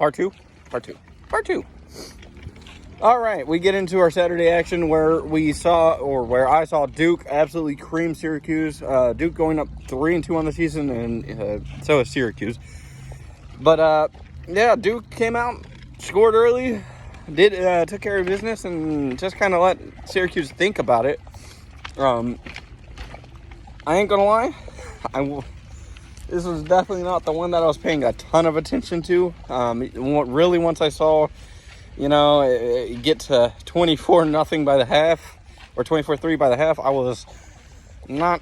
Part two. All right, we get into our Saturday action where I saw Duke absolutely cream Syracuse. Duke going up 3-2 on the season, and so is Syracuse. But yeah, Duke came out, scored early, took care of business, and just kind of let Syracuse think about it. I ain't gonna lie, this was definitely not the one that I was paying a ton of attention to. Really, once I saw, it get to 24-0 by the half, or 24-3 by the half, I was not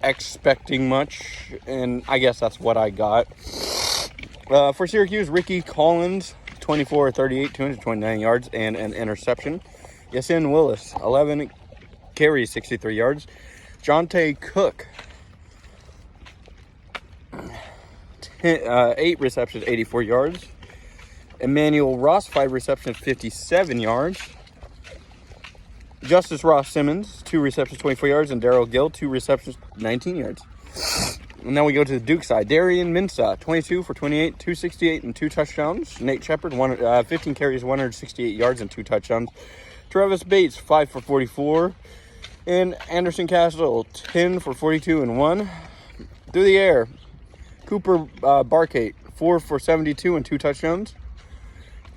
expecting much, and I guess that's what I got. For Syracuse, Ricky Collins, 24-38, 229 yards, and an interception. Yasin Willis, 11 carries, 63 yards. Jonte Cook, 8 receptions, 84 yards. Emmanuel Ross, 5 receptions, 57 yards. Justice Ross Simmons, 2 receptions, 24 yards. And Darrell Gill, 2 receptions, 19 yards. And now we go to the Duke side. Darian Mensah, 22 for 28, 268, and 2 touchdowns. Nate Shepard, 15 carries, 168 yards, and 2 touchdowns. Travis Bates, 5 for 44. And Anderson Castle, 10 for 42 and 1. Through the air, Cooper Barkate, 4 for 72 and 2 touchdowns.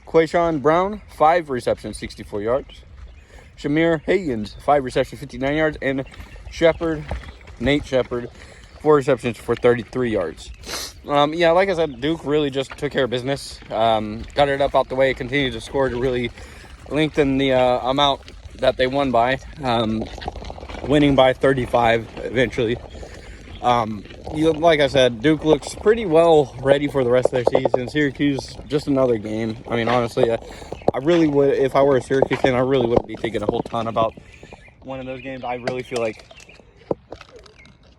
Quayshawn Brown, 5 receptions, 64 yards. Shamir Higgins, 5 receptions, 59 yards. And Nate Shepard, 4 receptions for 33 yards. Like I said, Duke really just took care of business. Got it up out the way, continued to score to really lengthen the amount that they won by. Winning by 35 eventually. Like I said, Duke looks pretty well ready for the rest of their season. Syracuse, just another game. I mean, honestly, I really would, if I were a Syracuse fan, I really wouldn't be thinking a whole ton about one of those games. I really feel like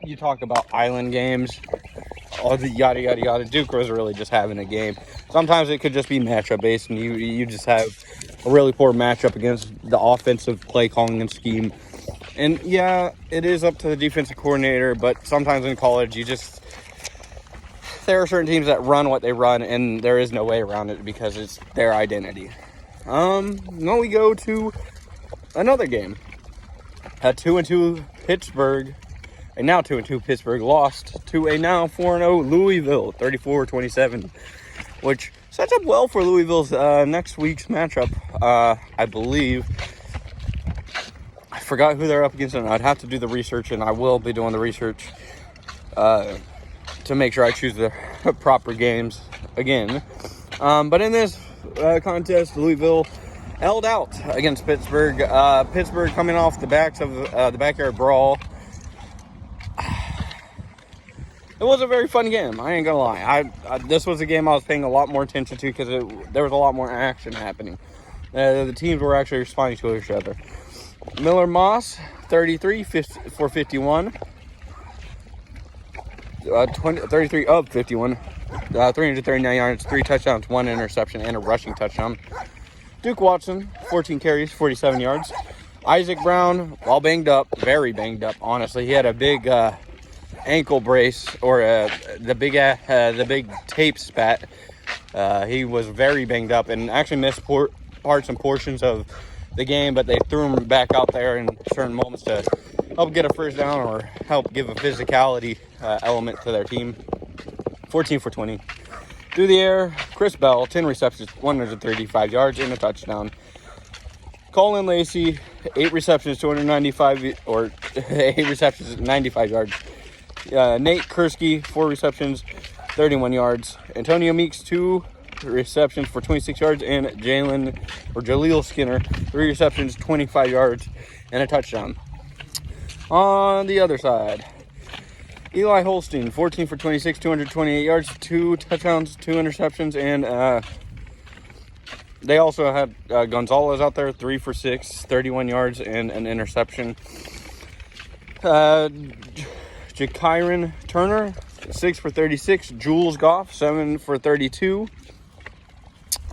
you talk about island games, all the yada, yada, yada. Duke was really just having a game. Sometimes it could just be matchup based, and you just have a really poor matchup against the offensive play calling and scheme. And yeah, it is up to the defensive coordinator, but sometimes in college, there are certain teams that run what they run, and there is no way around it because it's their identity. Now we go to another game. A 2-2 Pittsburgh, a now 2-2 Pittsburgh lost to a now 4-0 Louisville, 34-27, which sets up well for Louisville's next week's matchup, I believe. I forgot who they're up against, and I'd have to do the research, and I will be doing the research to make sure I choose the proper games again. But in this contest, Louisville held out against Pittsburgh. Pittsburgh coming off the backs of the backyard brawl. It was a very fun game. I ain't gonna lie. This was a game I was paying a lot more attention to because there was a lot more action happening. The teams were actually responding to each other. Miller Moss, 33 for 51. 33 of 51. 339 yards, 3 touchdowns, 1 interception, and a rushing touchdown. Duke Watson, 14 carries, 47 yards. Isaac Brown, all banged up, very banged up, honestly. He had a big ankle brace, or the big tape spat. He was very banged up and actually missed parts and portions of the game, but they threw him back out there in certain moments to help get a first down or help give a physicality element to their team. 14 for 20. Through the air, Chris Bell, 10 receptions, 135 yards, and a touchdown. Colin Lacey, 8 receptions, 95 yards. Nate Kursky, 4 receptions, 31 yards. Antonio Meeks, 2 receptions for 26 yards, and Jaleel Skinner, 3 receptions, 25 yards, and a touchdown. On the other side, Eli Holstein, 14 for 26, 228 yards, 2 touchdowns, 2 interceptions, and they also had Gonzalez out there, 3 for 6, 31 yards, and an interception. Jakiron Turner, 6 for 36. Jules Goff, 7 for 32.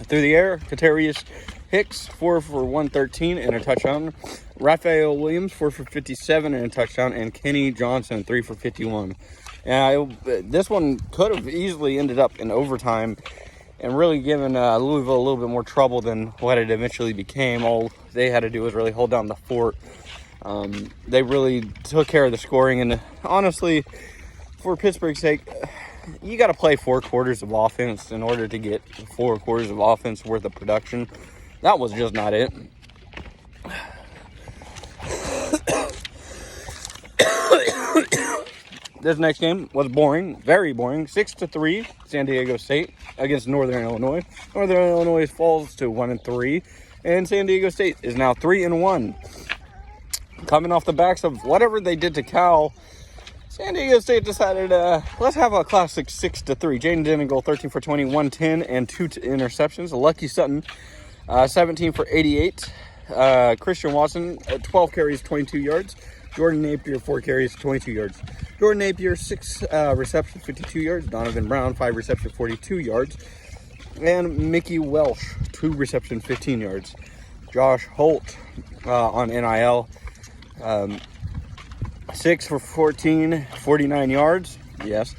Through the air, Katarius Hicks, 4 for 113 and a touchdown. Raphael Williams, 4 for 57 and a touchdown. And Kenny Johnson, 3 for 51. This one could have easily ended up in overtime. and really giving Louisville a little bit more trouble than what it eventually became. All they had to do was really hold down the fort. They really took care of the scoring, and honestly, for Pittsburgh's sake, you got to play 4 quarters of offense in order to get 4 quarters of offense worth of production. That was just not it. This next game was boring, very boring. 6-3, San Diego State against Northern Illinois. Northern Illinois falls to 1-3, and San Diego State is now 3-1. Coming off the backs of whatever they did to Cal, San Diego State decided, let's have a classic 6-3. Jaden Denningle, 13 for 20, 110, and 2 interceptions. Lucky Sutton, 17 for 88. Christian Watson, 12 carries, 22 yards. Jordan Napier, 4 carries, 22 yards. Jordan Napier, 6 receptions, 52 yards. Donovan Brown, 5 receptions, 42 yards. And Mickey Welsh, 2 receptions, 15 yards. Josh Holt on NIL, 6 for 14, 49 yards. Yes.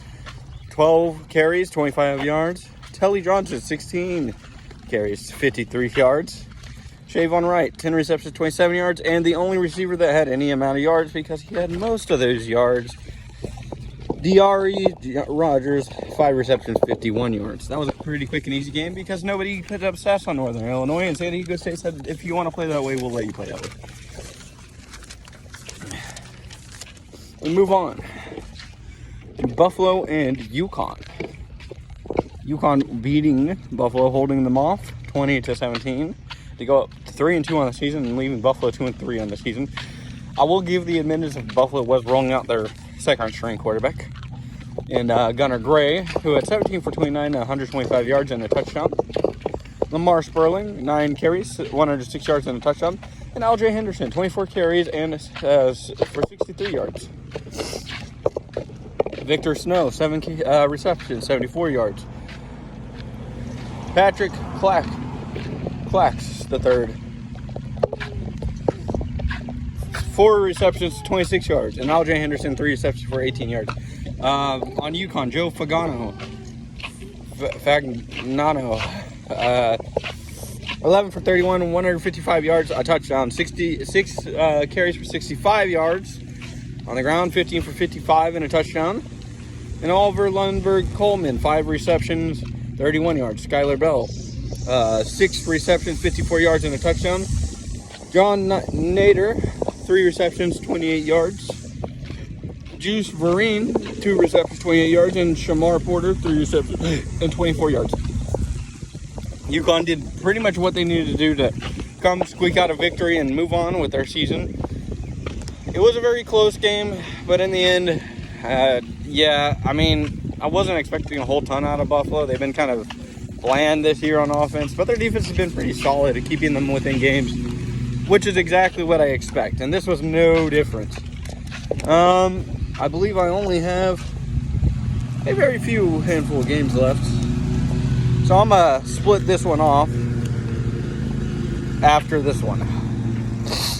12 carries, 25 yards. Telly Johnson, 16 carries, 53 yards. Shavon Wright, 10 receptions, 27 yards, and the only receiver that had any amount of yards because he had most of those yards, Diari Rogers, 5 receptions, 51 yards. That was a pretty quick and easy game because nobody put up stats on Northern Illinois, and San Diego State said, if you want to play that way, we'll let you play that way. We move on. Buffalo and UConn. UConn beating Buffalo, holding them off 20-17 to go up 3-2 on the season and leaving Buffalo 2-3 on the season. I will give the admittance of Buffalo was rolling out their second-string quarterback, and Gunnar Gray, who had 17 for 29, 125 yards and a touchdown. Lamar Sperling, 9 carries, 106 yards and a touchdown. And Al J. Henderson, 24 carries and for 63 yards. Victor Snow, 7 receptions, 74 yards. Patrick Clax the third, 4 receptions, 26 yards. And Al J. Henderson, 3 receptions for 18 yards. On UConn, Joe Fagnano, 11 for 31, 155 yards, a touchdown. 66 carries for 65 yards. On the ground, 15 for 55 and a touchdown. And Oliver Lundberg Coleman, 5 receptions, 31 yards. Skylar Bell, 6 receptions, 54 yards and a touchdown. John Nader, 3 receptions, 28 yards. Juice Vereen, 2 receptions, 28 yards. And Shamar Porter, 3 receptions and 24 yards. UConn did pretty much what they needed to do to come squeak out a victory and move on with their season. It was a very close game, but in the end, I wasn't expecting a whole ton out of Buffalo. They've been kind of bland this year on offense, but their defense has been pretty solid at keeping them within games, which is exactly what I expect, and this was no different. I believe I only have a very few handful of games left. So I'm going to split this one off after this one.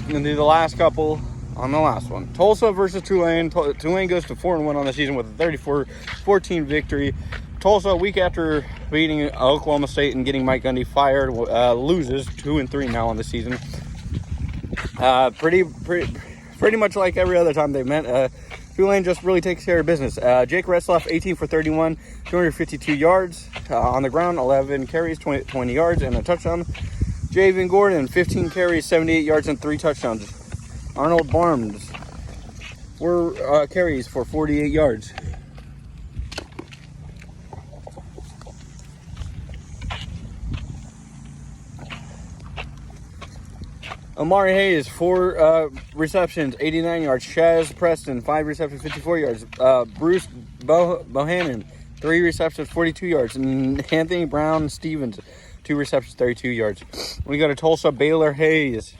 And do the last couple on the last one. Tulsa versus Tulane. Tulane goes to 4-1 on the season with a 34-14 victory. Tulsa, a week after beating Oklahoma State and getting Mike Gundy fired, loses 2-3 now on the season. Pretty much like every other time they met. Tulane just really takes care of business. Jake Retzlaff, 18 for 31, 252 yards. On the ground, 11 carries, 20 yards, and a touchdown. Javen Gordon, 15 carries, 78 yards, and 3 touchdowns. Arnold Barnes, 4 carries for 48 yards. Amari Hayes, 4 receptions, 89 yards. Chaz Preston, 5 receptions, 54 yards. Bruce Bohannon, 3 receptions, 42 yards. And Anthony Brown Stevens, 2 receptions, 32 yards. We go to Tulsa, Baylor Hayes,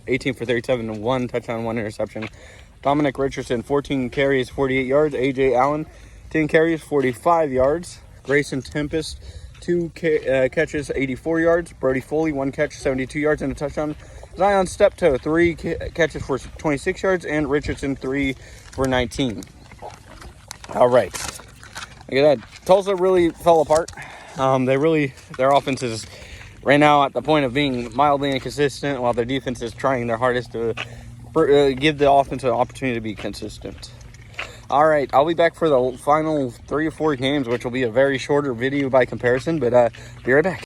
18 for 37 and 1 touchdown, 1 interception. Dominic Richardson, 14 carries, 48 yards. A.J. Allen, 10 carries, 45 yards. Grayson Tempest, 2 catches, 84 yards. Brody Foley, 1 catch, 72 yards and a touchdown. Zion Steptoe, 3 catches for 26 yards, and Richardson, 3 for 19. All right. Look at that. Tulsa really fell apart. Their offense is right now at the point of being mildly inconsistent, while their defense is trying their hardest to give the offense an opportunity to be consistent. All right, I'll be back for the final 3 or 4 games, which will be a very shorter video by comparison, but be right back.